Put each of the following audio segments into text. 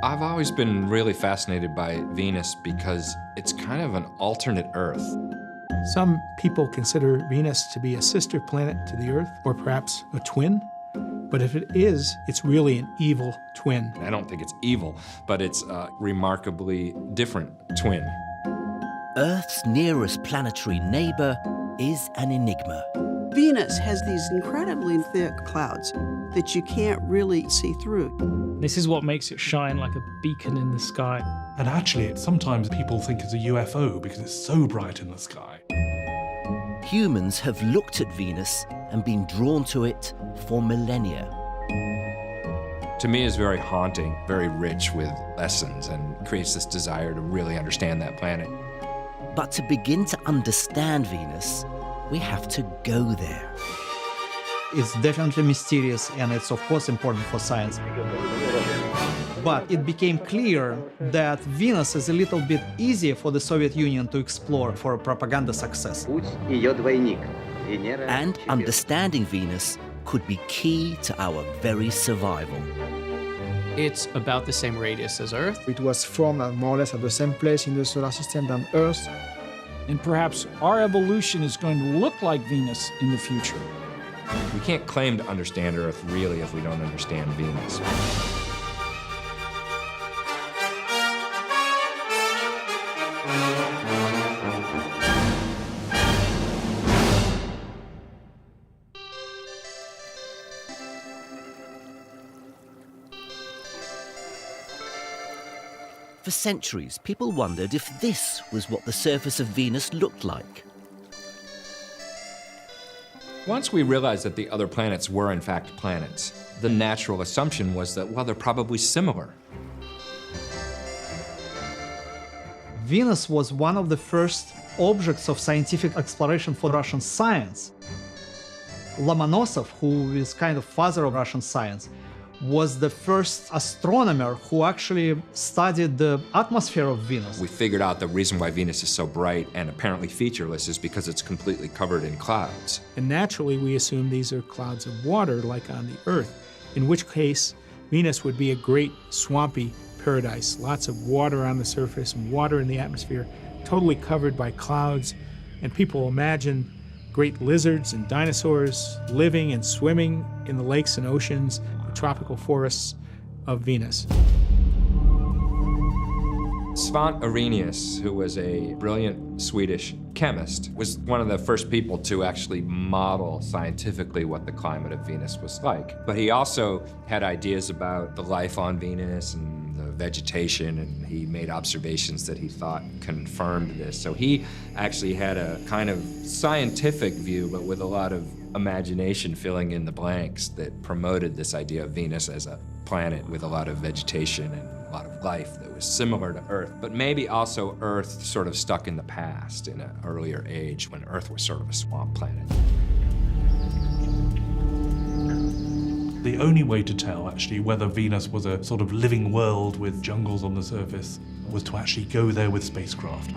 I've always been really fascinated by Venus because it's kind of an alternate Earth. Some people consider Venus to be a sister planet to the Earth, or perhaps a twin. But if it is, it's really an evil twin. I don't think it's evil, but it's a remarkably different twin. Earth's nearest planetary neighbor is an enigma. Venus has these incredibly thick clouds that you can't really see through. This is what makes it shine like a beacon in the sky. And actually, sometimes people think it's a UFO because it's so bright in the sky. Humans have looked at Venus and been drawn to it for millennia. To me, it's very haunting, very rich with lessons, and creates this desire to really understand that planet. But to begin to understand Venus, we have to go there. It's definitely mysterious, and it's of course important for science. But it became clear that Venus is a little bit easier for the Soviet Union to explore for propaganda success. And understanding Venus could be key to our very survival. It's about the same radius as Earth. It was formed more or less at the same place in the solar system than Earth. And perhaps our evolution is going to look like Venus in the future. We can't claim to understand Earth really if we don't understand Venus. For centuries, people wondered if this was what the surface of Venus looked like. Once we realized that the other planets were in fact planets, the natural assumption was that, well, they're probably similar. Venus was one of the first objects of scientific exploration for Russian science. Lomonosov, who is kind of father of Russian science, was the first astronomer who actually studied the atmosphere of Venus. We figured out the reason why Venus is so bright and apparently featureless is because it's completely covered in clouds. And naturally, we assume these are clouds of water like on the Earth, in which case Venus would be a great swampy paradise. Lots of water on the surface and water in the atmosphere, totally covered by clouds. And people imagine great lizards and dinosaurs living and swimming in the lakes and oceans, the tropical forests of Venus. Svante Arrhenius, who was a brilliant Swedish chemist, was one of the first people to actually model scientifically what the climate of Venus was like. But he also had ideas about the life on Venus and the vegetation, and he made observations that he thought confirmed this. So he actually had a kind of scientific view, but with a lot of imagination filling in the blanks, that promoted this idea of Venus as a planet with a lot of vegetation and a lot of life that was similar to Earth, but maybe also Earth sort of stuck in the past in an earlier age when Earth was sort of a swamp planet. The only way to tell, actually, whether Venus was a sort of living world with jungles on the surface was to actually go there with spacecraft.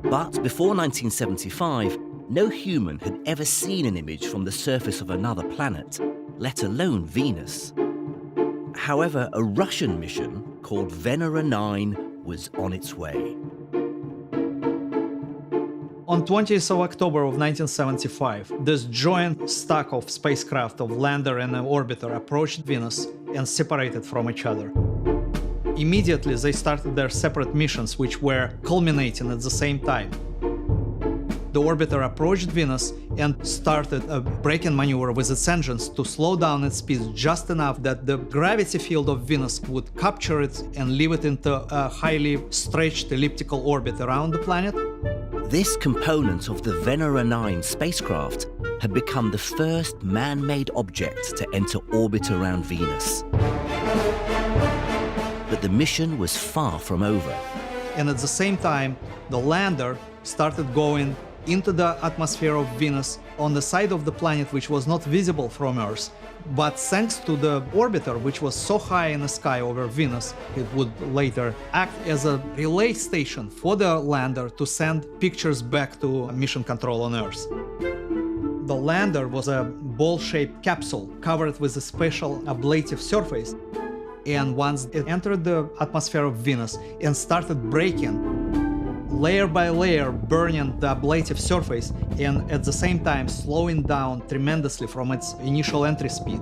But before 1975, no human had ever seen an image from the surface of another planet, let alone Venus. However, a Russian mission called Venera 9 was on its way. On 20th of October of 1975, this joint stack of spacecraft of lander and an orbiter approached Venus and separated from each other. Immediately, they started their separate missions, which were culminating at the same time. The orbiter approached Venus and started a braking maneuver with its engines to slow down its speed just enough that the gravity field of Venus would capture it and leave it into a highly stretched elliptical orbit around the planet. This component of the Venera 9 spacecraft had become the first man-made object to enter orbit around Venus. But the mission was far from over. And at the same time, the lander started going into the atmosphere of Venus on the side of the planet which was not visible from Earth. But thanks to the orbiter, which was so high in the sky over Venus, it would later act as a relay station for the lander to send pictures back to mission control on Earth. The lander was a ball-shaped capsule covered with a special ablative surface. And once it entered the atmosphere of Venus and started breaking, layer by layer burning the ablative surface and at the same time slowing down tremendously from its initial entry speed.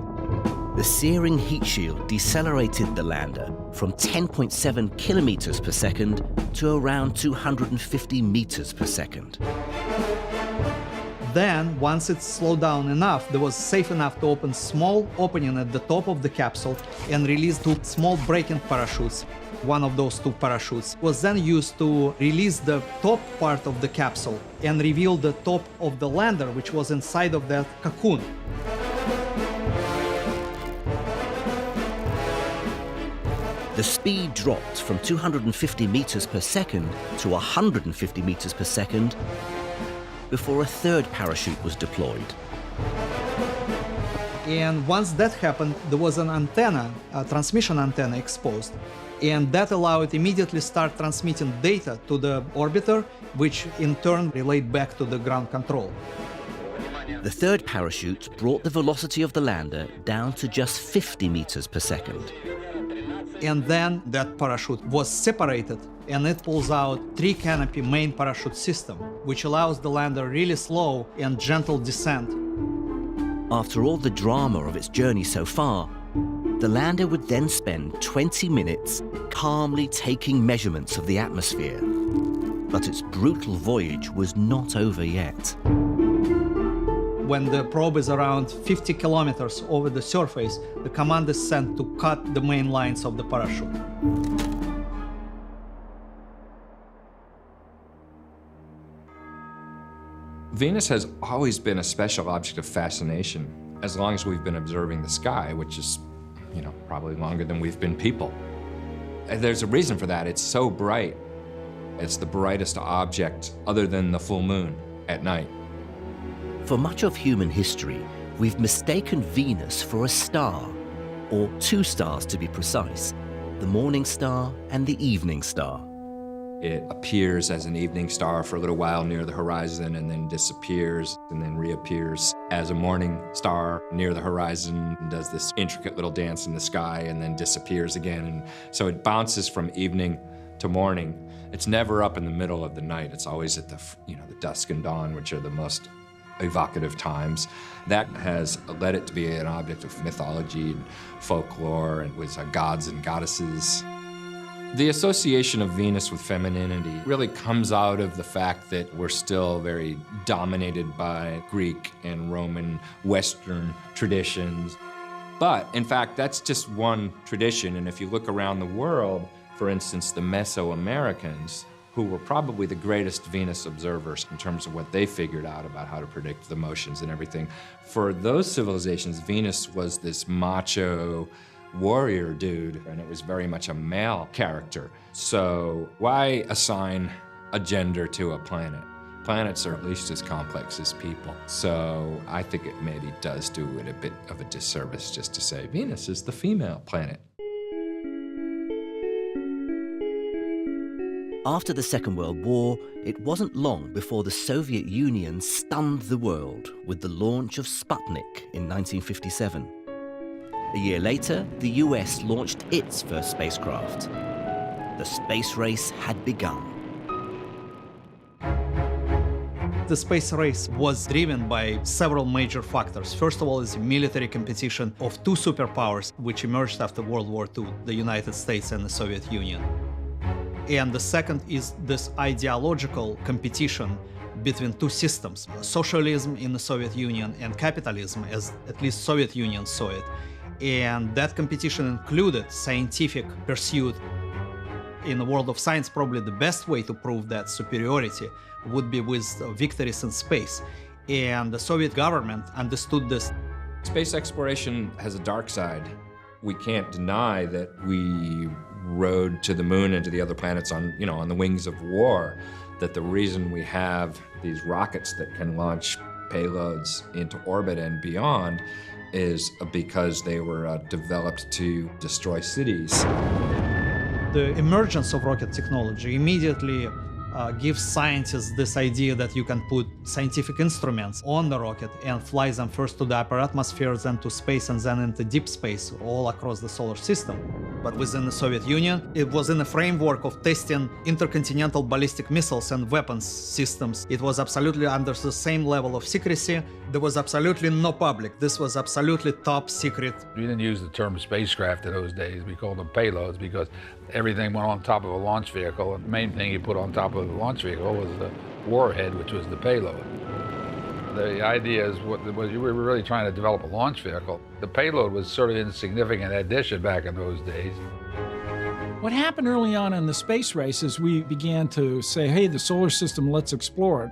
The searing heat shield decelerated the lander from 10.7 kilometers per second to around 250 meters per second. Then, once it slowed down enough, there was safe enough to open small opening at the top of the capsule and release two small braking parachutes. One of those two parachutes was then used to release the top part of the capsule and reveal the top of the lander, which was inside of that cocoon. The speed dropped from 250 meters per second to 150 meters per second before a third parachute was deployed. And once that happened, there was an antenna, a transmission antenna exposed, and that allowed it immediately start transmitting data to the orbiter, which in turn relayed back to the ground control. The third parachute brought the velocity of the lander down to just 50 meters per second. And then that parachute was separated, and it pulls out three-canopy main parachute system, which allows the lander really slow and gentle descent. After all the drama of its journey so far, the lander would then spend 20 minutes calmly taking measurements of the atmosphere. But its brutal voyage was not over yet. When the probe is around 50 kilometers over the surface, the command is sent to cut the main lines of the parachute. Venus has always been a special object of fascination as long as we've been observing the sky, which is, probably longer than we've been people. And there's a reason for that. It's so bright. It's the brightest object other than the full moon at night. For much of human history, we've mistaken Venus for a star, or two stars to be precise, the morning star and the evening star. It appears as an evening star for a little while near the horizon and then disappears and then reappears as a morning star near the horizon and does this intricate little dance in the sky and then disappears again. And so it bounces from evening to morning. It's never up in the middle of the night. It's always at the dusk and dawn, which are the most evocative times. That has led it to be an object of mythology and folklore and with gods and goddesses. The association of Venus with femininity really comes out of the fact that we're still very dominated by Greek and Roman Western traditions. But in fact, that's just one tradition. And if you look around the world, for instance, the Mesoamericans, who were probably the greatest Venus observers in terms of what they figured out about how to predict the motions and everything. For those civilizations, Venus was this macho warrior dude, and it was very much a male character. So why assign a gender to a planet? Planets are at least as complex as people. So I think it maybe does do it a bit of a disservice just to say Venus is the female planet. After the Second World War, it wasn't long before the Soviet Union stunned the world with the launch of Sputnik in 1957. A year later, the US launched its first spacecraft. The space race had begun. The space race was driven by several major factors. First of all, is the military competition of two superpowers which emerged after World War II, the United States and the Soviet Union. And the second is this ideological competition between two systems, socialism in the Soviet Union and capitalism, as at least Soviet Union saw it. And that competition included scientific pursuit. In the world of science, probably the best way to prove that superiority would be with victories in space. And the Soviet government understood this. Space exploration has a dark side. We can't deny that we rode to the moon and to the other planets on the wings of war, that the reason we have these rockets that can launch payloads into orbit and beyond is because they were developed to destroy cities. The emergence of rocket technology immediately gives scientists this idea that you can put scientific instruments on the rocket and fly them first to the upper atmosphere, then to space, and then into deep space all across the solar system. But within the Soviet Union, it was in the framework of testing intercontinental ballistic missiles and weapons systems. It was absolutely under the same level of secrecy. There was absolutely no public. This was absolutely top secret. We didn't use the term spacecraft in those days. We called them payloads because everything went on top of a launch vehicle. And the main thing you put on top of the launch vehicle was the warhead, which was the payload. The idea is you were really trying to develop a launch vehicle. The payload was sort of an insignificant addition back in those days. What happened early on in the space race is we began to say, hey, the solar system, let's explore it.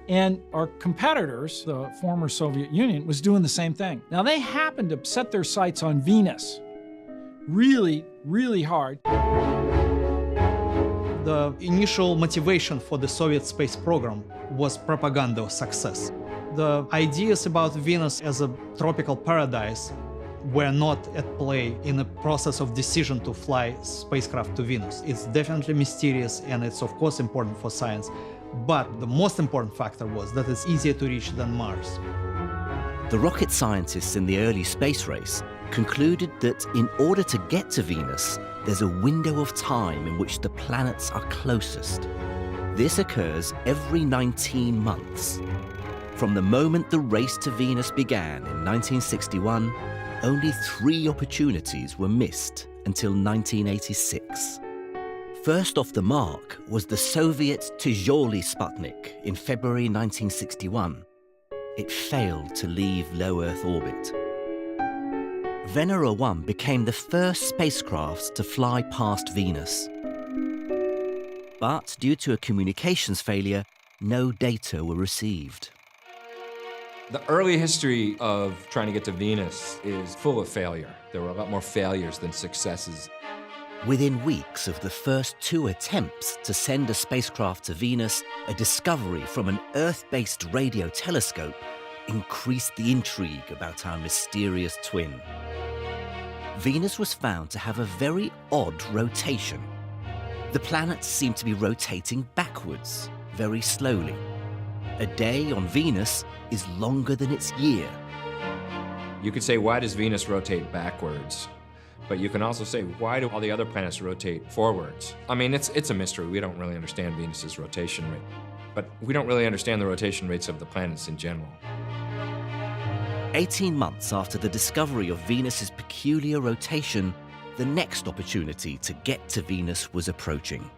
And our competitors, the former Soviet Union, was doing the same thing. Now, they happened to set their sights on Venus really, really hard. The initial motivation for the Soviet space program was propaganda success. The ideas about Venus as a tropical paradise were not at play in the process of decision to fly spacecraft to Venus. It's definitely mysterious and it's of course important for science, but the most important factor was that it's easier to reach than Mars. The rocket scientists in the early space race concluded that in order to get to Venus, there's a window of time in which the planets are closest. This occurs every 19 months. From the moment the race to Venus began in 1961, only 3 opportunities were missed until 1986. First off the mark was the Soviet Tizhely Sputnik in February 1961. It failed to leave low Earth orbit. Venera 1 became the first spacecraft to fly past Venus. But due to a communications failure, no data were received. The early history of trying to get to Venus is full of failure. There were a lot more failures than successes. Within weeks of the first 2 attempts to send a spacecraft to Venus, a discovery from an Earth-based radio telescope increased the intrigue about our mysterious twin. Venus was found to have a very odd rotation. The planets seemed to be rotating backwards, very slowly. A day on Venus is longer than its year. You could say, why does Venus rotate backwards? But you can also say, why do all the other planets rotate forwards? I mean, it's a mystery. We don't really understand Venus's rotation rate. But we don't really understand the rotation rates of the planets in general. 18 months after the discovery of Venus's peculiar rotation, the next opportunity to get to Venus was approaching.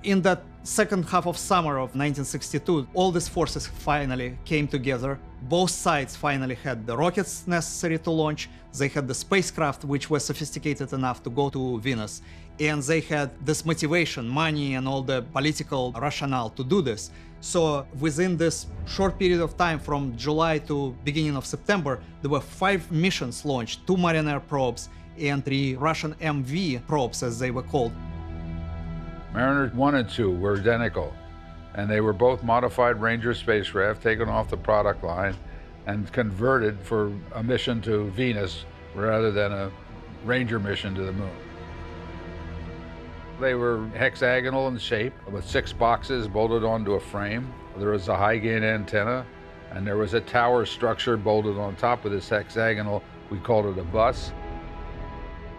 In that second half of summer of 1962, all these forces finally came together. Both sides finally had the rockets necessary to launch. They had the spacecraft, which were sophisticated enough to go to Venus. And they had this motivation, money, and all the political rationale to do this. So within this short period of time, from July to beginning of September, there were 5 missions launched, 2 Mariner probes and 3 Russian MV probes, as they were called. Mariner 1 and 2 were identical, and they were both modified Ranger spacecraft taken off the product line and converted for a mission to Venus rather than a Ranger mission to the moon. They were hexagonal in shape with 6 boxes bolted onto a frame. There was a high gain antenna, and there was a tower structure bolted on top of this hexagonal. We called it a bus.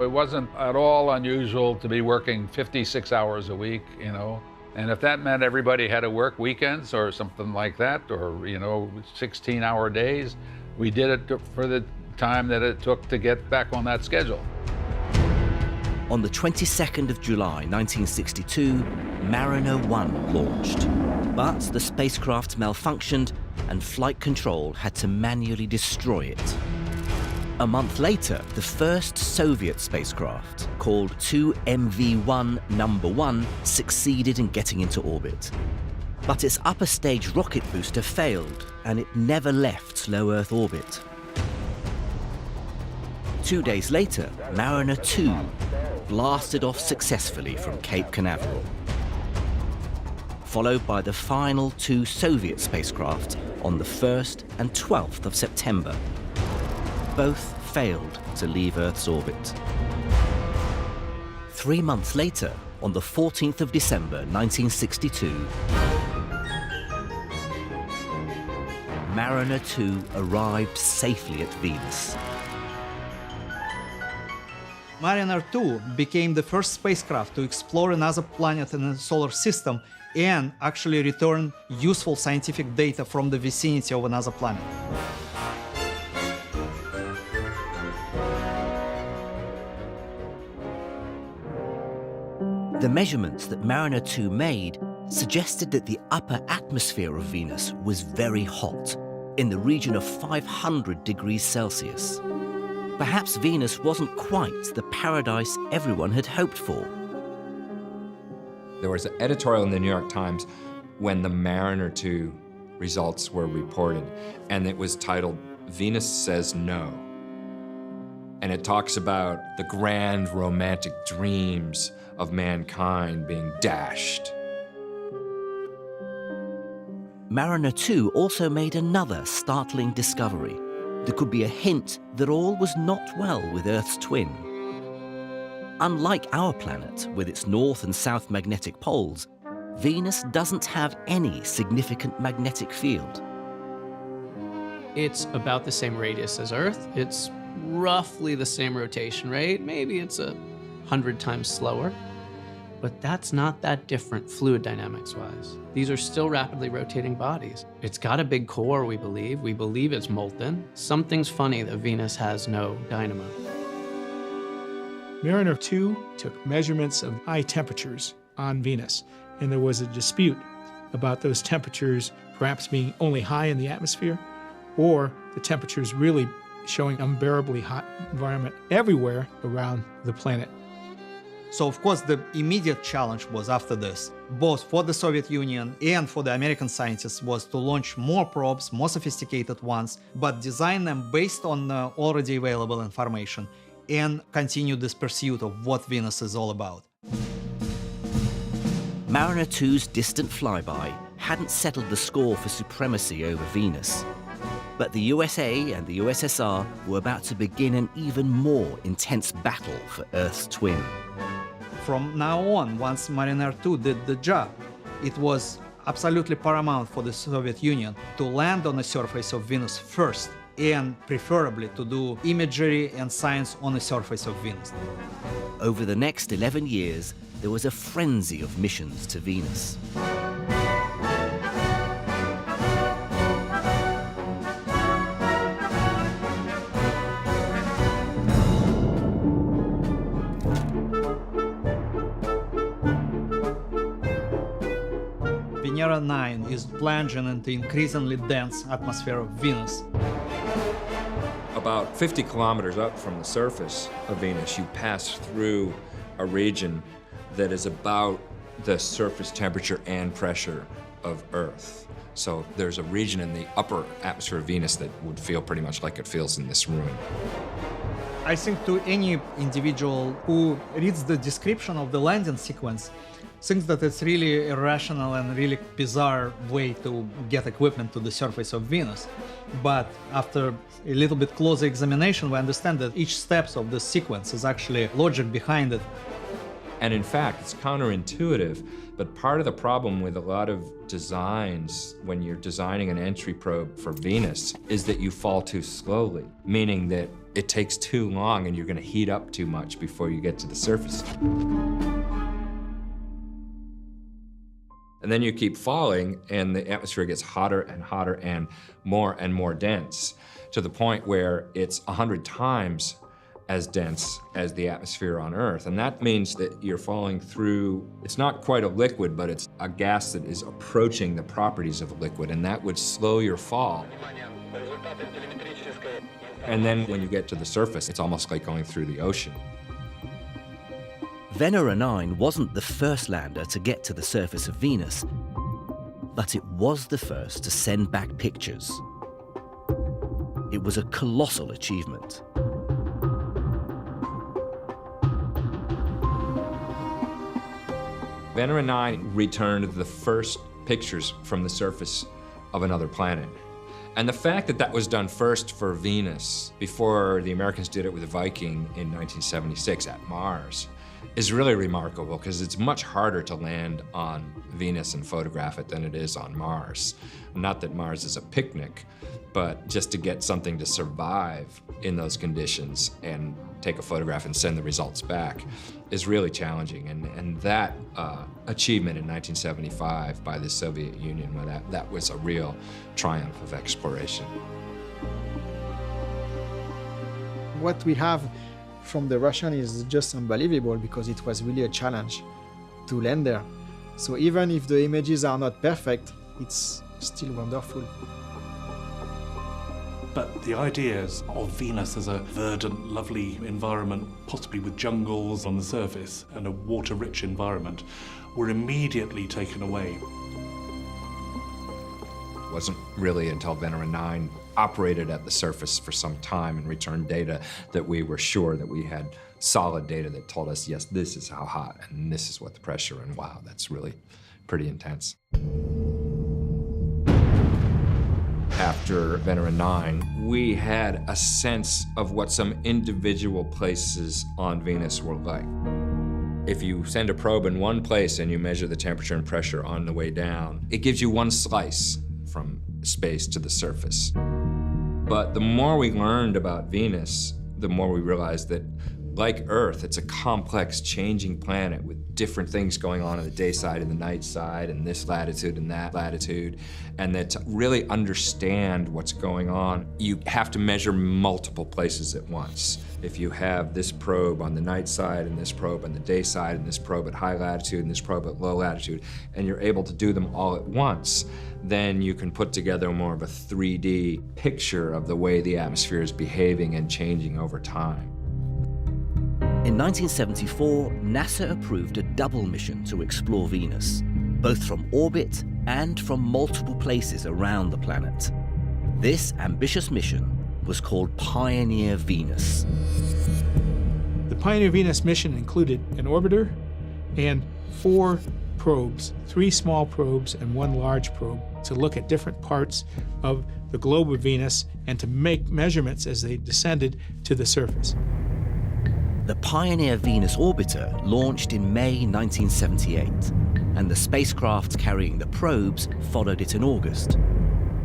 It wasn't at all unusual to be working 56 hours a week, you know, and if that meant everybody had to work weekends or something like that, or, you know, 16-hour days, we did it for the time that it took to get back on that schedule. On the 22nd of July 1962, Mariner 1 launched. But the spacecraft malfunctioned and flight control had to manually destroy it. A month later, the first Soviet spacecraft, called 2MV-1 No. 1, succeeded in getting into orbit. But its upper stage rocket booster failed, and it never left low Earth orbit. 2 days later, Mariner 2 blasted off successfully from Cape Canaveral, followed by the final 2 Soviet spacecraft on the 1st and 12th of September. Both failed to leave Earth's orbit. 3 months later, on the 14th of December 1962, Mariner 2 arrived safely at Venus. Mariner 2 became the first spacecraft to explore another planet in the solar system and actually return useful scientific data from the vicinity of another planet. The measurements that Mariner 2 made suggested that the upper atmosphere of Venus was very hot, in the region of 500 degrees Celsius. Perhaps Venus wasn't quite the paradise everyone had hoped for. There was an editorial in the New York Times when the Mariner 2 results were reported, and it was titled, "Venus Says No." And it talks about the grand romantic dreams of mankind being dashed. Mariner 2 also made another startling discovery. There could be a hint that all was not well with Earth's twin. Unlike our planet, with its north and south magnetic poles, Venus doesn't have any significant magnetic field. It's about the same radius as Earth. It's roughly the same rotation rate. Maybe it's 100 times slower. But that's not that different fluid dynamics-wise. These are still rapidly rotating bodies. It's got a big core, we believe. We believe it's molten. Something's funny that Venus has no dynamo. Mariner 2 took measurements of high temperatures on Venus, and there was a dispute about those temperatures perhaps being only high in the atmosphere, or the temperatures really showing unbearably hot environment everywhere around the planet. So, of course, the immediate challenge was after this, both for the Soviet Union and for the American scientists, was to launch more probes, more sophisticated ones, but design them based on already available information and continue this pursuit of what Venus is all about. Mariner 2's distant flyby hadn't settled the score for supremacy over Venus. But the USA and the USSR were about to begin an even more intense battle for Earth's twin. From now on, once Mariner 2 did the job, it was absolutely paramount for the Soviet Union to land on the surface of Venus first, and preferably to do imagery and science on the surface of Venus. Over the next 11 years, there was a frenzy of missions to Venus. Venera 9 is plunging into increasingly dense atmosphere of Venus. About 50 kilometers up from the surface of Venus, you pass through a region that is about the surface temperature and pressure of Earth. So there's a region in the upper atmosphere of Venus that would feel pretty much like it feels in this room. I think to any individual who reads the description of the landing sequence, thinks that it's really irrational and really bizarre way to get equipment to the surface of Venus. But after a little bit closer examination, we understand that each step of the sequence is actually logic behind it. And in fact, it's counterintuitive, but part of the problem with a lot of designs when you're designing an entry probe for Venus is that you fall too slowly, meaning that it takes too long and you're going to heat up too much before you get to the surface. And then you keep falling, and the atmosphere gets hotter and hotter and more dense, to the point where it's 100 times as dense as the atmosphere on Earth. And that means that you're falling through, it's not quite a liquid, but it's a gas that is approaching the properties of a liquid, and that would slow your fall. And then when you get to the surface, it's almost like going through the ocean. Venera 9 wasn't the first lander to get to the surface of Venus, but it was the first to send back pictures. It was a colossal achievement. Venera 9 returned the first pictures from the surface of another planet. And the fact that that was done first for Venus, before the Americans did it with Viking in 1976 at Mars, is really remarkable because it's much harder to land on Venus and photograph it than it is on Mars. Not that Mars is a picnic, but just to get something to survive in those conditions and take a photograph and send the results back is really challenging. And that achievement in 1975 by the Soviet Union, well, that was a real triumph of exploration. What we have from the Russian is just unbelievable because it was really a challenge to land there. So even if the images are not perfect, it's still wonderful. But the ideas of Venus as a verdant, lovely environment, possibly with jungles on the surface and a water-rich environment, were immediately taken away. It wasn't really until Venera 9 operated at the surface for some time and returned data that we were sure that we had solid data that told us, yes, this is how hot and this is what the pressure, and wow, that's really pretty intense. After Venera 9, we had a sense of what some individual places on Venus were like. If you send a probe in one place and you measure the temperature and pressure on the way down, it gives you one slice from space to the surface. But the more we learned about Venus, the more we realized that, like Earth, it's a complex, changing planet with different things going on the day side and the night side, and this latitude and that latitude. And that to really understand what's going on, you have to measure multiple places at once. If you have this probe on the night side and this probe on the day side and this probe at high latitude and this probe at low latitude, and you're able to do them all at once, then you can put together more of a 3D picture of the way the atmosphere is behaving and changing over time. In 1974, NASA approved a double mission to explore Venus, both from orbit and from multiple places around the planet. This ambitious mission was called Pioneer Venus. The Pioneer Venus mission included an orbiter and 4 probes, 3 small probes and 1 large probe, to look at different parts of the globe of Venus and to make measurements as they descended to the surface. The Pioneer Venus orbiter launched in May 1978, and the spacecraft carrying the probes followed it in August.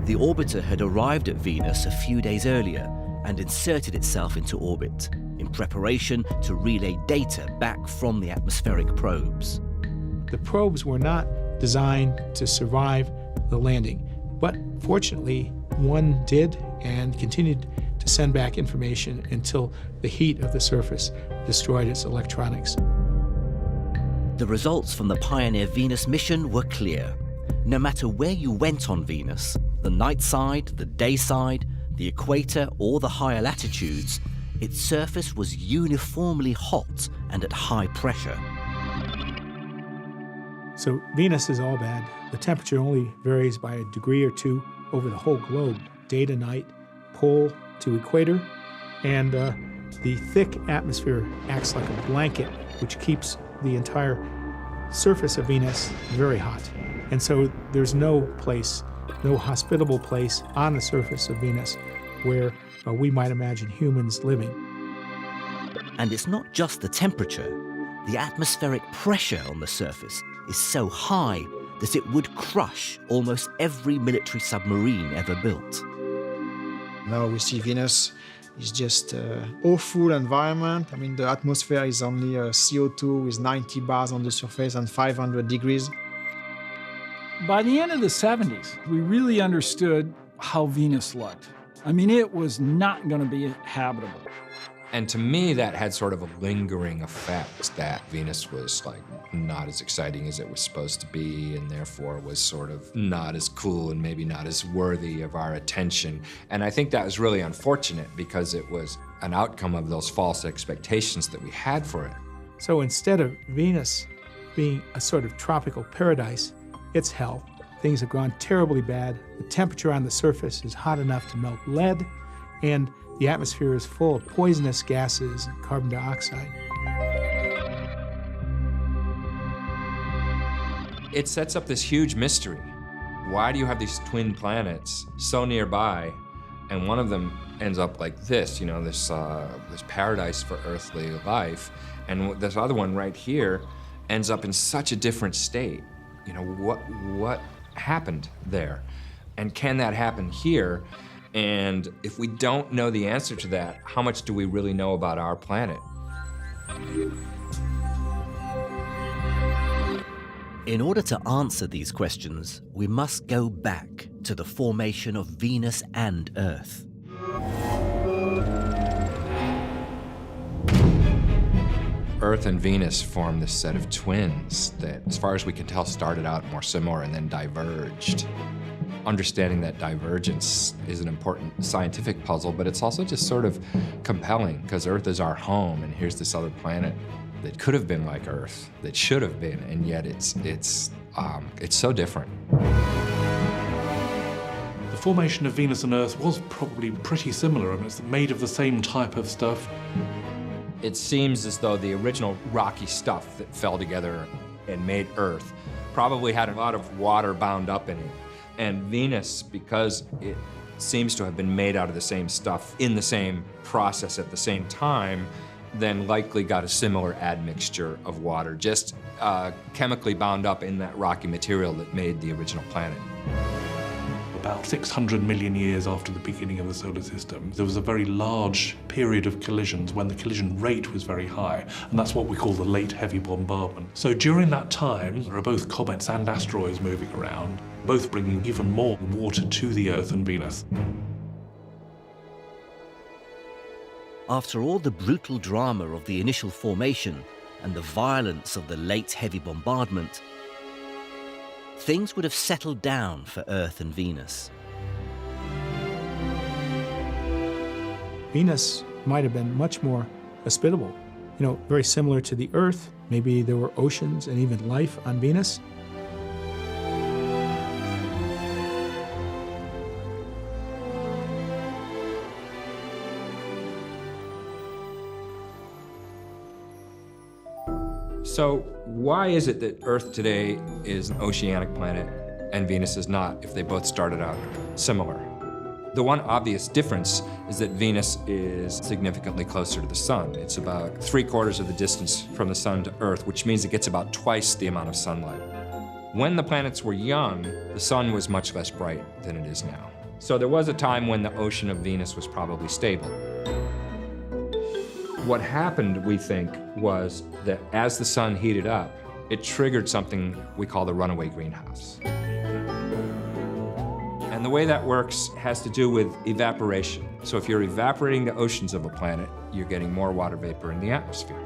The orbiter had arrived at Venus a few days earlier and inserted itself into orbit in preparation to relay data back from the atmospheric probes. The probes were not designed to survive the landing, but fortunately, one did and continued to send back information until the heat of the surface destroyed its electronics. The results from the Pioneer Venus mission were clear. No matter where you went on Venus, the night side, the day side, the equator, or the higher latitudes, its surface was uniformly hot and at high pressure. So Venus is all bad. The temperature only varies by a degree or 2 over the whole globe, day to night, pole to equator, and the thick atmosphere acts like a blanket which keeps the entire surface of Venus very hot. And so there's no place, no hospitable place on the surface of Venus where we might imagine humans living. And it's not just the temperature. The atmospheric pressure on the surface is so high that it would crush almost every military submarine ever built. Now we see Venus is just an awful environment. I mean, the atmosphere is only CO2 with 90 bars on the surface and 500 degrees. By the end of the 70s, we really understood how Venus looked. I mean, it was not going to be habitable. And to me, that had sort of a lingering effect, that Venus was like not as exciting as it was supposed to be, and therefore was sort of not as cool and maybe not as worthy of our attention. And I think that was really unfortunate because it was an outcome of those false expectations that we had for it. So instead of Venus being a sort of tropical paradise, it's hell. Things have gone terribly bad. The temperature on the surface is hot enough to melt lead, and the atmosphere is full of poisonous gases and carbon dioxide. It sets up this huge mystery. Why do you have these twin planets so nearby, and one of them ends up like this, you know, this paradise for earthly life, and this other one right here ends up in such a different state. You know, what happened there? And can that happen here? And if we don't know the answer to that, how much do we really know about our planet? In order to answer these questions, we must go back to the formation of Venus and Earth. Earth and Venus form this set of twins that, as far as we can tell, started out more similar and then diverged. Understanding that divergence is an important scientific puzzle, but it's also just sort of compelling, because Earth is our home, and here's this other planet that could have been like Earth, that should have been, and yet it's so different. The formation of Venus and Earth was probably pretty similar. I mean, it's made of the same type of stuff. It seems as though the original rocky stuff that fell together and made Earth probably had a lot of water bound up in it. And Venus, because it seems to have been made out of the same stuff in the same process at the same time, then likely got a similar admixture of water, just chemically bound up in that rocky material that made the original planet. About 600 million years after the beginning of the solar system, there was a very large period of collisions when the collision rate was very high, and that's what we call the late heavy bombardment. So during that time, there are both comets and asteroids moving around, both bringing even more water to the Earth and Venus. After all the brutal drama of the initial formation and the violence of the late heavy bombardment, things would have settled down for Earth and Venus. Venus might have been much more hospitable. You know, very similar to the Earth. Maybe there were oceans and even life on Venus. So why is it that Earth today is an oceanic planet and Venus is not, if they both started out similar? The one obvious difference is that Venus is significantly closer to the sun. It's about 3/4 of the distance from the sun to Earth, which means it gets about twice the amount of sunlight. When the planets were young, the sun was much less bright than it is now. So there was a time when the ocean of Venus was probably stable. What happened, we think, was that as the sun heated up, it triggered something we call the runaway greenhouse. And the way that works has to do with evaporation. So if you're evaporating the oceans of a planet, you're getting more water vapor in the atmosphere.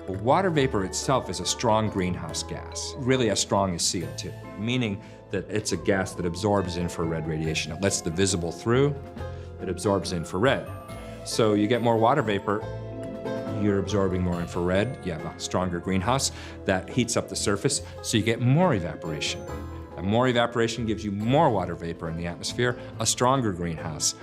Well, water vapor itself is a strong greenhouse gas, really as strong as CO2, meaning that it's a gas that absorbs infrared radiation. It lets the visible through, it absorbs infrared. So you get more water vapor, you're absorbing more infrared, you have a stronger greenhouse, that heats up the surface, so you get more evaporation. And more evaporation gives you more water vapor in the atmosphere, a stronger greenhouse,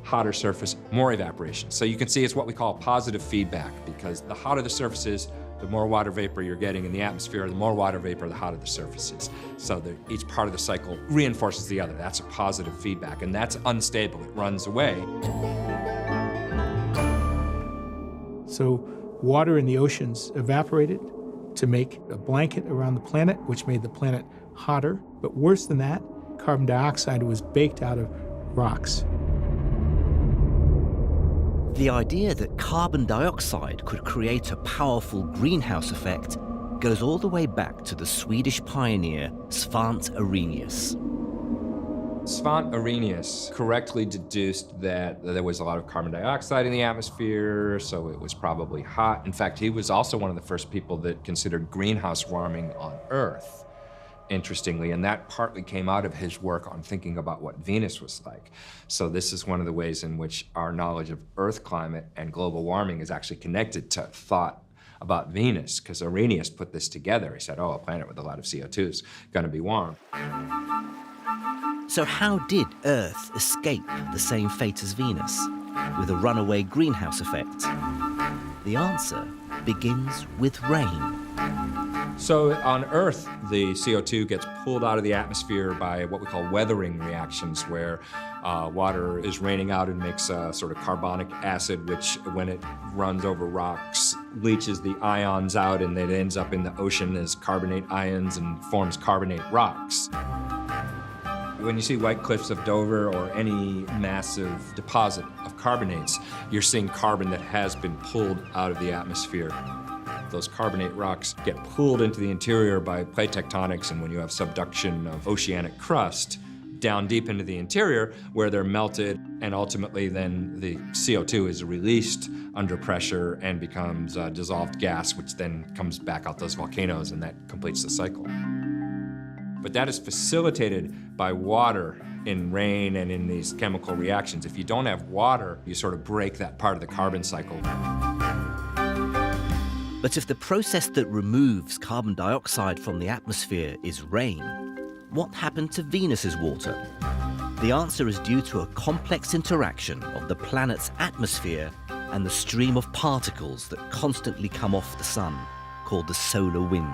hotter surface, more evaporation. So you can see it's what we call positive feedback, because the hotter the surface is, the more water vapor you're getting in the atmosphere, the more water vapor, the hotter the surface is. So that each part of the cycle reinforces the other. That's a positive feedback, and that's unstable, it runs away. So water in the oceans evaporated to make a blanket around the planet, which made the planet hotter. But worse than that, carbon dioxide was baked out of rocks. The idea that carbon dioxide could create a powerful greenhouse effect goes all the way back to the Swedish pioneer Svante Arrhenius. Svante Arrhenius correctly deduced that there was a lot of carbon dioxide in the atmosphere, so it was probably hot. In fact, he was also one of the first people that considered greenhouse warming on Earth, interestingly, and that partly came out of his work on thinking about what Venus was like. So this is one of the ways in which our knowledge of Earth climate and global warming is actually connected to thought about Venus, because Arrhenius put this together. He said, oh, a planet with a lot of CO2 is going to be warm. So how did Earth escape the same fate as Venus, with a runaway greenhouse effect? The answer begins with rain. So on Earth, the CO2 gets pulled out of the atmosphere by what we call weathering reactions, where Water is raining out and makes sort of carbonic acid, which when it runs over rocks, leaches the ions out, and it ends up in the ocean as carbonate ions and forms carbonate rocks. When you see White Cliffs of Dover or any massive deposit of carbonates, you're seeing carbon that has been pulled out of the atmosphere. Those carbonate rocks get pulled into the interior by plate tectonics, and when you have subduction of oceanic crust down deep into the interior, where they're melted, and ultimately then the CO2 is released under pressure and becomes dissolved gas, which then comes back out those volcanoes, and that completes the cycle. But that is facilitated by water in rain and in these chemical reactions. If you don't have water, you sort of break that part of the carbon cycle. But if the process that removes carbon dioxide from the atmosphere is rain, what happened to Venus's water? The answer is due to a complex interaction of the planet's atmosphere and the stream of particles that constantly come off the sun, called the solar wind.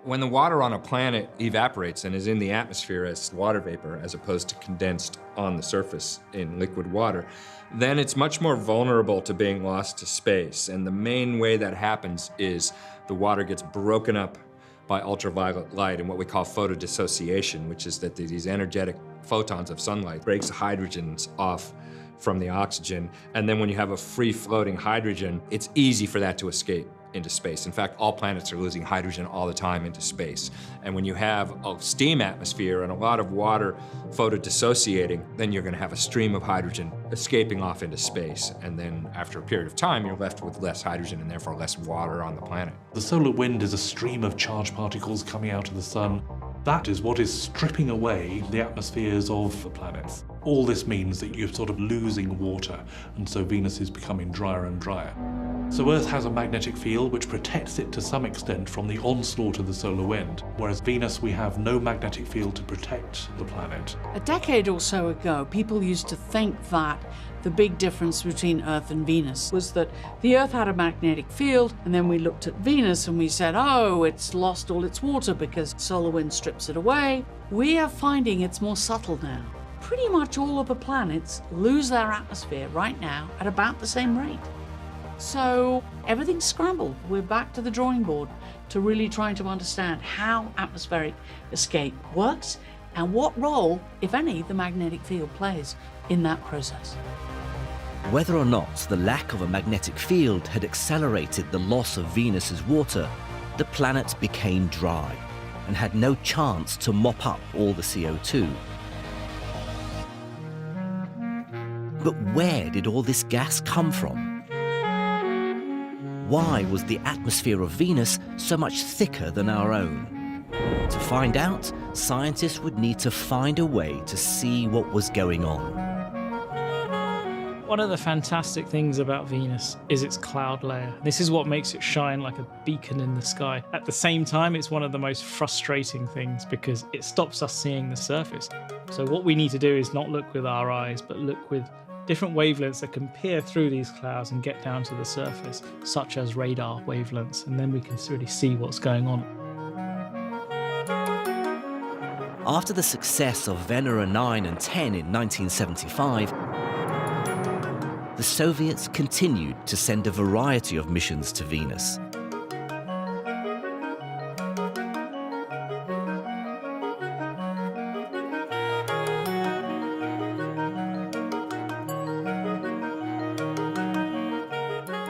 When the water on a planet evaporates and is in the atmosphere as water vapor, as opposed to condensed on the surface in liquid water, then it's much more vulnerable to being lost to space. And the main way that happens is the water gets broken up by ultraviolet light and what we call photodissociation, which is that these energetic photons of sunlight breaks the hydrogens off from the oxygen. And then when you have a free-floating hydrogen, it's easy for that to escape into space. In fact, all planets are losing hydrogen all the time into space. And when you have a steam atmosphere and a lot of water photodissociating, then you're going to have a stream of hydrogen escaping off into space. And then after a period of time, you're left with less hydrogen and therefore less water on the planet. The solar wind is a stream of charged particles coming out of the sun. That is what is stripping away the atmospheres of the planets. All this means that you're sort of losing water, and so Venus is becoming drier and drier. So Earth has a magnetic field which protects it to some extent from the onslaught of the solar wind, whereas Venus, we have no magnetic field to protect the planet. A decade or so ago, people used to think that the big difference between Earth and Venus was that the Earth had a magnetic field, and then we looked at Venus and we said, oh, it's lost all its water because solar wind strips it away. We are finding it's more subtle now. Pretty much all of the planets lose their atmosphere right now at about the same rate. So everything's scrambled. We're back to the drawing board to really trying to understand how atmospheric escape works and what role, if any, the magnetic field plays in that process. Whether or not the lack of a magnetic field had accelerated the loss of Venus's water, the planet became dry and had no chance to mop up all the CO2. But where did all this gas come from? Why was the atmosphere of Venus so much thicker than our own? To find out, scientists would need to find a way to see what was going on. One of the fantastic things about Venus is its cloud layer. This is what makes it shine like a beacon in the sky. At the same time, it's one of the most frustrating things because it stops us seeing the surface. So what we need to do is not look with our eyes, but look with different wavelengths that can peer through these clouds and get down to the surface, such as radar wavelengths, and then we can really see what's going on. After the success of Venera 9 and 10 in 1975, the Soviets continued to send a variety of missions to Venus.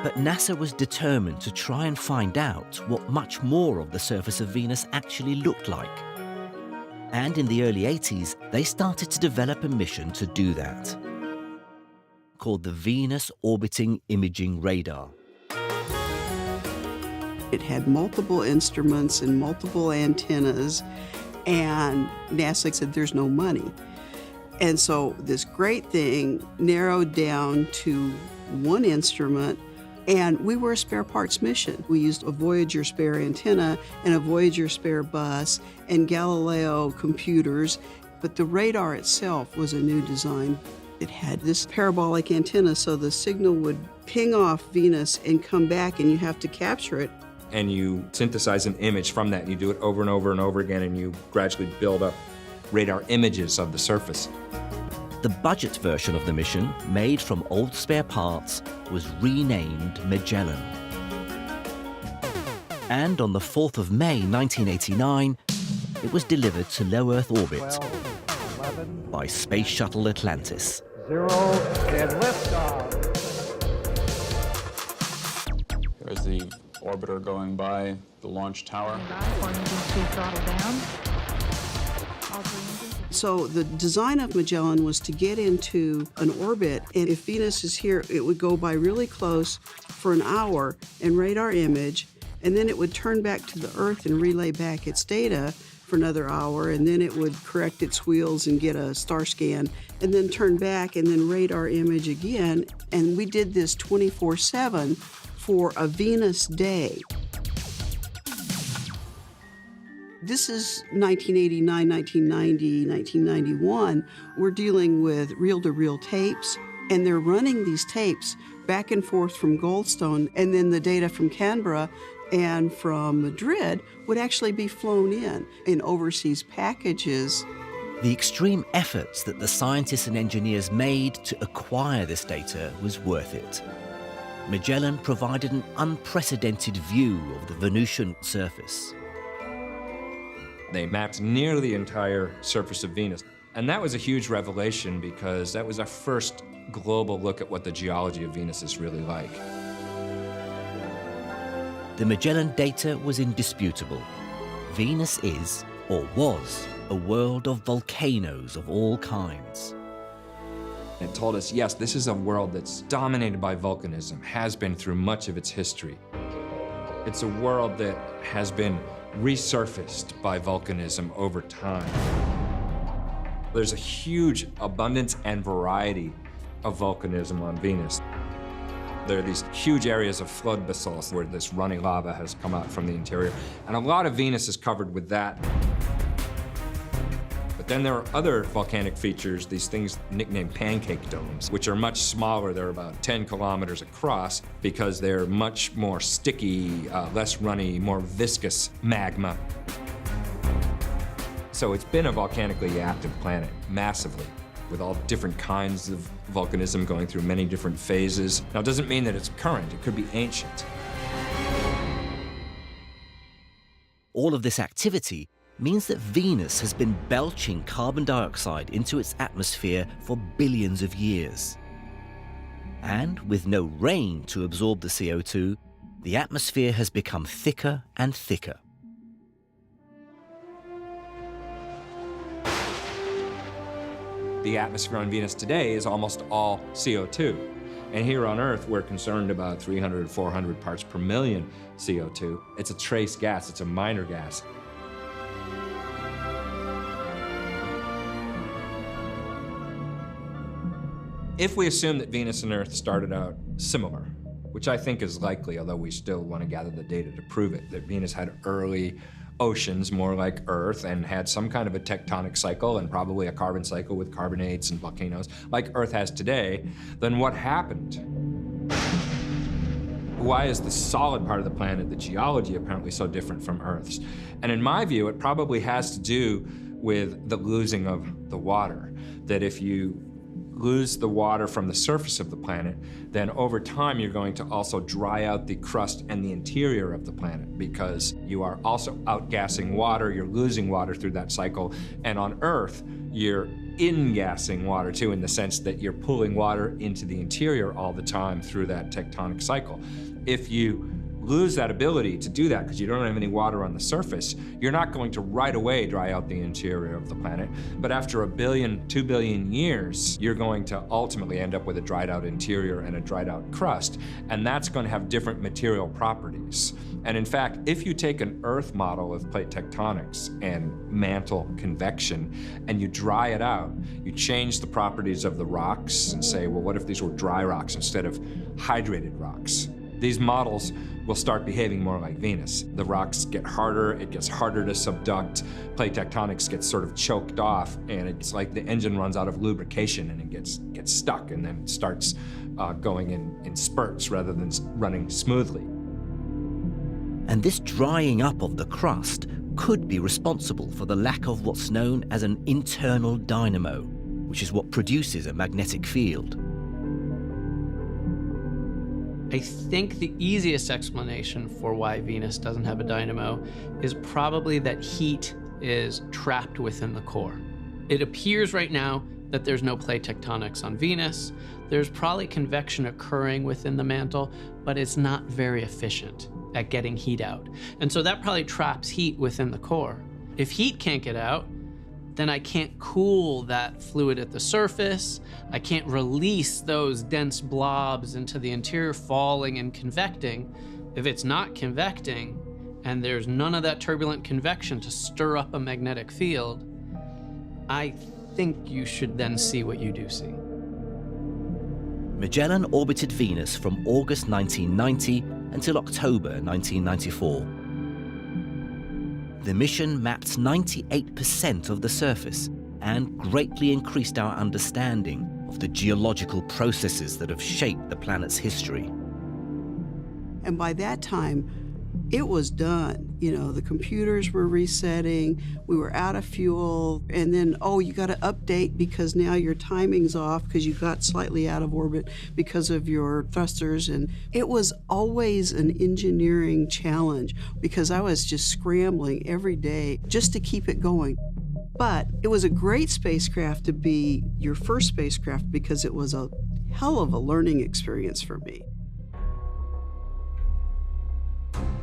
But NASA was determined to try and find out what much more of the surface of Venus actually looked like. And in the early 80s, they started to develop a mission to do that, called the Venus Orbiting Imaging Radar. It had multiple instruments and multiple antennas, and NASA said there's no money. And so this great thing narrowed down to one instrument, and we were a spare parts mission. We used a Voyager spare antenna and a Voyager spare bus and Galileo computers, but the radar itself was a new design. It had this parabolic antenna, so the signal would ping off Venus and come back, and you have to capture it. And you synthesize an image from that, and you do it over and over and over again, and you gradually build up radar images of the surface. The budget version of the mission, made from old spare parts, was renamed Magellan. And on the 4th of May 1989, it was delivered to low Earth orbit by Space Shuttle Atlantis. 0 and liftoff. There's the orbiter going by the launch tower. So the design of Magellan was to get into an orbit, and if Venus is here, it would go by really close for an hour and radar image, and then it would turn back to the Earth and relay back its data for another hour, and then it would correct its wheels and get a star scan, and then turn back and then radar image again. And we did this 24/7 for a Venus day. This is 1989, 1990, 1991. We're dealing with reel-to-reel tapes, and they're running these tapes back and forth from Goldstone, and then the data from Canberra and from Madrid would actually be flown in overseas packages. The extreme efforts that the scientists and engineers made to acquire this data was worth it. Magellan provided an unprecedented view of the Venusian surface. They mapped nearly the entire surface of Venus. And that was a huge revelation because that was our first global look at what the geology of Venus is really like. The Magellan data was indisputable. Venus is, or was, a world of volcanoes of all kinds. It told us, yes, this is a world that's dominated by volcanism, has been through much of its history. It's a world that has been resurfaced by volcanism over time. There's a huge abundance and variety of volcanism on Venus. There are these huge areas of flood basalt where this running lava has come out from the interior, and a lot of Venus is covered with that. But then there are other volcanic features, these things nicknamed pancake domes, which are much smaller. They're about 10 kilometers across because they're much more sticky, less runny, more viscous magma. So it's been a volcanically active planet, massively, with all different kinds of volcanism going through many different phases. Now, it doesn't mean that it's current. It could be ancient. All of this activity means that Venus has been belching carbon dioxide into its atmosphere for billions of years. And with no rain to absorb the CO2, the atmosphere has become thicker and thicker. The atmosphere on Venus today is almost all CO2. And here on Earth, we're concerned about 300 to 400 parts per million CO2. It's a trace gas, it's a minor gas. If we assume that Venus and Earth started out similar, which I think is likely, although we still want to gather the data to prove it, that Venus had early oceans more like Earth and had some kind of a tectonic cycle and probably a carbon cycle with carbonates and volcanoes like Earth has today, then what happened? Why is the solid part of the planet, the geology, apparently so different from Earth's? And in my view, it probably has to do with the losing of the water. That if you lose the water from the surface of the planet, then over time you're going to also dry out the crust and the interior of the planet because you are also outgassing water, you're losing water through that cycle. And on Earth, you're ingassing water too, in the sense that you're pulling water into the interior all the time through that tectonic cycle. If you lose that ability to do that because you don't have any water on the surface, you're not going to right away dry out the interior of the planet. But after 1 billion, 2 billion years, you're going to ultimately end up with a dried out interior and a dried out crust. And that's going to have different material properties. And in fact, if you take an Earth model of plate tectonics and mantle convection and you dry it out, you change the properties of the rocks and say, well, what if these were dry rocks instead of hydrated rocks? These models will start behaving more like Venus. The rocks get harder, it gets harder to subduct, plate tectonics gets sort of choked off, and it's like the engine runs out of lubrication and it gets stuck and then starts going in spurts rather than running smoothly. And this drying up of the crust could be responsible for the lack of what's known as an internal dynamo, which is what produces a magnetic field. I think the easiest explanation for why Venus doesn't have a dynamo is probably that heat is trapped within the core. It appears right now that there's no plate tectonics on Venus. There's probably convection occurring within the mantle, but it's not very efficient at getting heat out. And so that probably traps heat within the core. If heat can't get out, then I can't cool that fluid at the surface. I can't release those dense blobs into the interior, falling and convecting. If it's not convecting, and there's none of that turbulent convection to stir up a magnetic field, I think you should then see what you do see. Magellan orbited Venus from August 1990 until October 1994. The mission mapped 98% of the surface and greatly increased our understanding of the geological processes that have shaped the planet's history. And by that time, it was done. You know, the computers were resetting, we were out of fuel, and then, oh, you got to update because now your timing's off because you got slightly out of orbit because of your thrusters. And it was always an engineering challenge because I was just scrambling every day just to keep it going. But it was a great spacecraft to be your first spacecraft because it was a hell of a learning experience for me.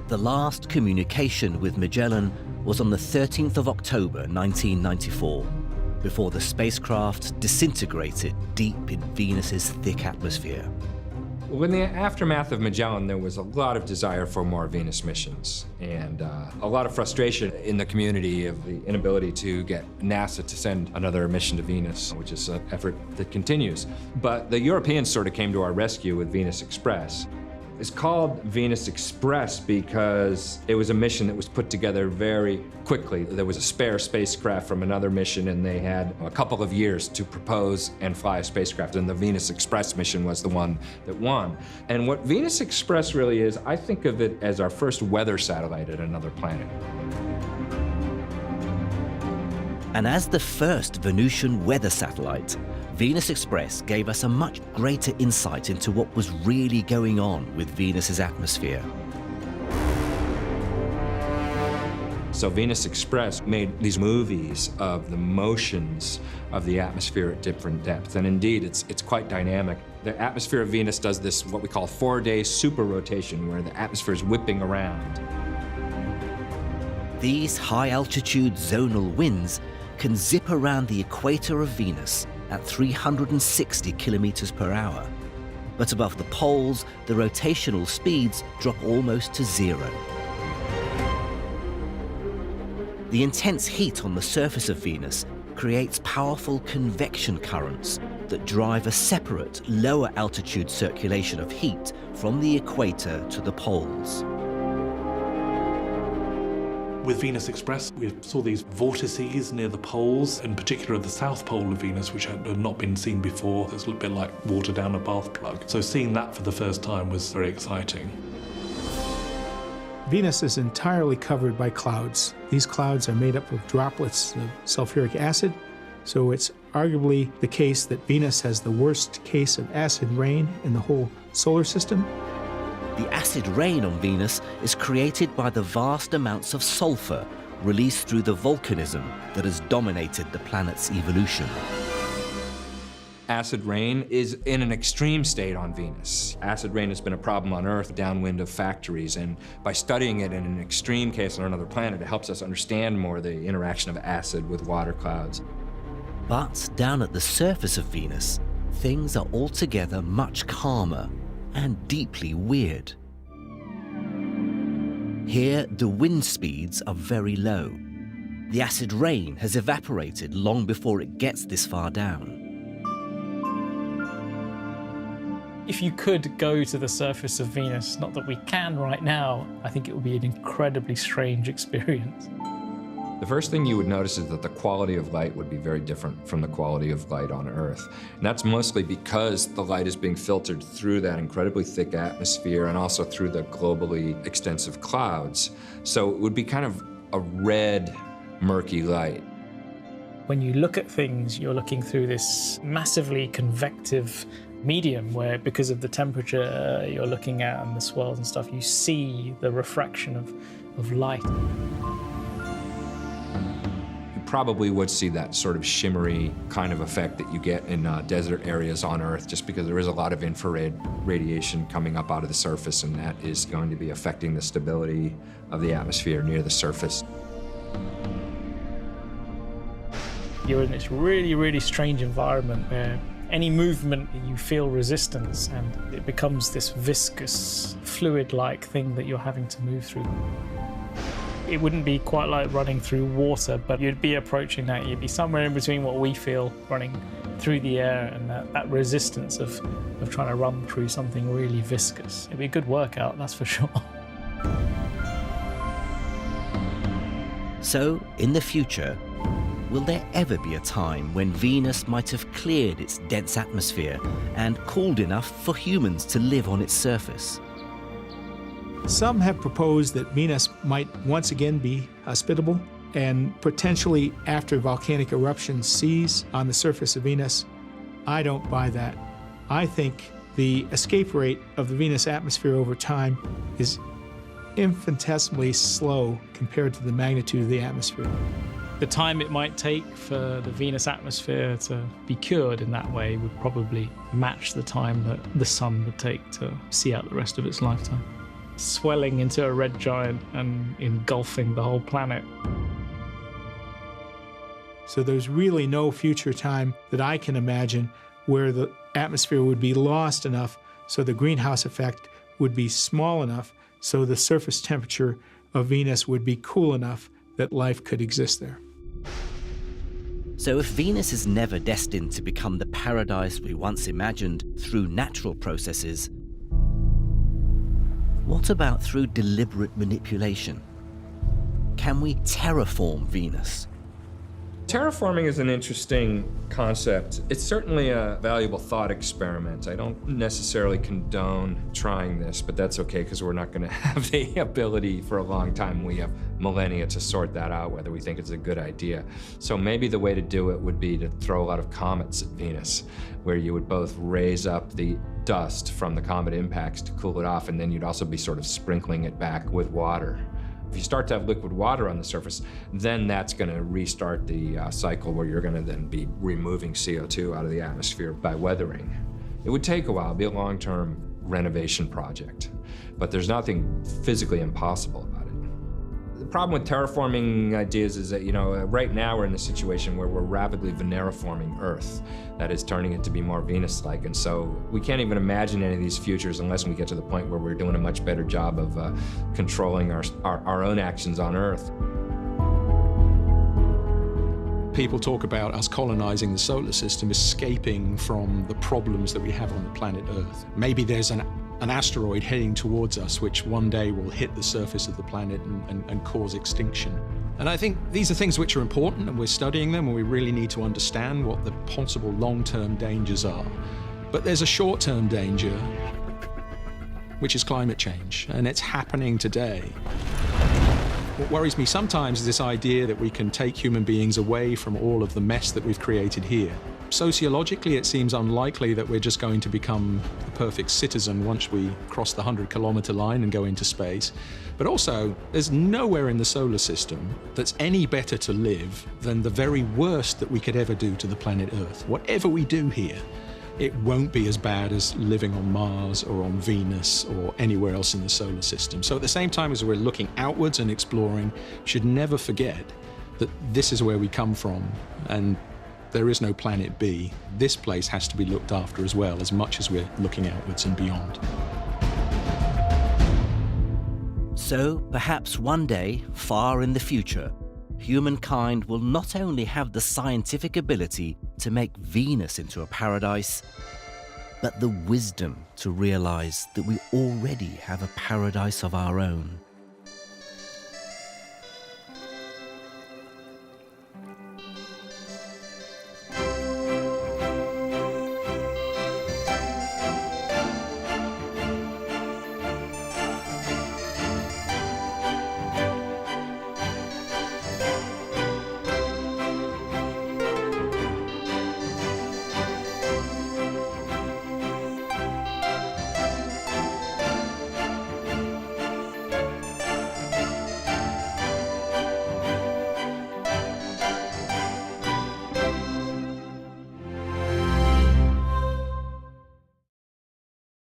The last communication with Magellan was on the 13th of October 1994, before the spacecraft disintegrated deep in Venus's thick atmosphere. Well, in the aftermath of Magellan, there was a lot of desire for more Venus missions and a lot of frustration in the community of the inability to get NASA to send another mission to Venus, which is an effort that continues. But the Europeans sort of came to our rescue with Venus Express. It's called Venus Express because it was a mission that was put together very quickly. There was a spare spacecraft from another mission, and they had a couple of years to propose and fly a spacecraft, and the Venus Express mission was the one that won. And what Venus Express really is, I think of it as our first weather satellite at another planet. And as the first Venusian weather satellite, Venus Express gave us a much greater insight into what was really going on with Venus's atmosphere. So Venus Express made these movies of the motions of the atmosphere at different depths, and indeed, it's quite dynamic. The atmosphere of Venus does this, what we call 4-day super rotation, where the atmosphere is whipping around. These high-altitude zonal winds can zip around the equator of Venus at 360 kilometers per hour. But above the poles, the rotational speeds drop almost to zero. The intense heat on the surface of Venus creates powerful convection currents that drive a separate, lower altitude circulation of heat from the equator to the poles. With Venus Express, we saw these vortices near the poles, in particular the south pole of Venus, which had not been seen before. It's a little bit like water down a bath plug. So seeing that for the first time was very exciting. Venus is entirely covered by clouds. These clouds are made up of droplets of sulfuric acid, so it's arguably the case that Venus has the worst case of acid rain in the whole solar system. The acid rain on Venus is created by the vast amounts of sulfur released through the volcanism that has dominated the planet's evolution. Acid rain is in an extreme state on Venus. Acid rain has been a problem on Earth downwind of factories, and by studying it in an extreme case on another planet, it helps us understand more the interaction of acid with water clouds. But down at the surface of Venus, things are altogether much calmer and deeply weird. Here, the wind speeds are very low. The acid rain has evaporated long before it gets this far down. If you could go to the surface of Venus, not that we can right now, I think it would be an incredibly strange experience. The first thing you would notice is that the quality of light would be very different from the quality of light on Earth. And that's mostly because the light is being filtered through that incredibly thick atmosphere and also through the globally extensive clouds. So it would be kind of a red, murky light. When you look at things, you're looking through this massively convective medium where, because of the temperature you're looking at and the swirls and stuff, you see the refraction of light. You probably would see that sort of shimmery kind of effect that you get in desert areas on Earth, just because there is a lot of infrared radiation coming up out of the surface, and that is going to be affecting the stability of the atmosphere near the surface. You're in this really, really strange environment where any movement you feel resistance, and it becomes this viscous, fluid-like thing that you're having to move through. It wouldn't be quite like running through water, but you'd be approaching that. You'd be somewhere in between what we feel running through the air and that resistance of trying to run through something really viscous. It'd be a good workout, that's for sure. So, in the future, will there ever be a time when Venus might have cleared its dense atmosphere and cooled enough for humans to live on its surface? Some have proposed that Venus might once again be hospitable, and potentially after volcanic eruptions cease on the surface of Venus. I don't buy that. I think the escape rate of the Venus atmosphere over time is infinitesimally slow compared to the magnitude of the atmosphere. The time it might take for the Venus atmosphere to be cured in that way would probably match the time that the sun would take to see out the rest of its lifetime. Swelling into a red giant and engulfing the whole planet. So there's really no future time that I can imagine where the atmosphere would be lost enough so the greenhouse effect would be small enough so the surface temperature of Venus would be cool enough that life could exist there. So if Venus is never destined to become the paradise we once imagined through natural processes, what about through deliberate manipulation? Can we terraform Venus? Terraforming is an interesting concept. It's certainly a valuable thought experiment. I don't necessarily condone trying this, but that's okay because we're not going to have the ability for a long time. We have millennia to sort that out, whether we think it's a good idea. So maybe the way to do it would be to throw a lot of comets at Venus, where you would both raise up the dust from the comet impacts to cool it off, and then you'd also be sort of sprinkling it back with water. If you start to have liquid water on the surface, then that's going to restart the cycle where you're going to then be removing CO2 out of the atmosphere by weathering. It would take a while, it'd be a long-term renovation project, but there's nothing physically impossible about it. The problem with terraforming ideas is that, right now we're in a situation where we're rapidly Veneriforming Earth. That is, turning it to be more Venus-like, and so we can't even imagine any of these futures unless we get to the point where we're doing a much better job of controlling our own actions on Earth. People talk about us colonizing the solar system, escaping from the problems that we have on the planet Earth. Maybe there's an asteroid heading towards us which one day will hit the surface of the planet and cause extinction. And I think these are things which are important, and we're studying them, and we really need to understand what the possible long-term dangers are. But there's a short-term danger, which is climate change, and it's happening today. What worries me sometimes is this idea that we can take human beings away from all of the mess that we've created here. Sociologically, it seems unlikely that we're just going to become the perfect citizen once we cross the 100-kilometer line and go into space. But also, there's nowhere in the solar system that's any better to live than the very worst that we could ever do to the planet Earth. Whatever we do here, it won't be as bad as living on Mars or on Venus or anywhere else in the solar system. So at the same time as we're looking outwards and exploring, we should never forget that this is where we come from, and there is no planet B. This place has to be looked after as well, as much as we're looking outwards and beyond. So, perhaps one day, far in the future, humankind will not only have the scientific ability to make Venus into a paradise, but the wisdom to realize that we already have a paradise of our own.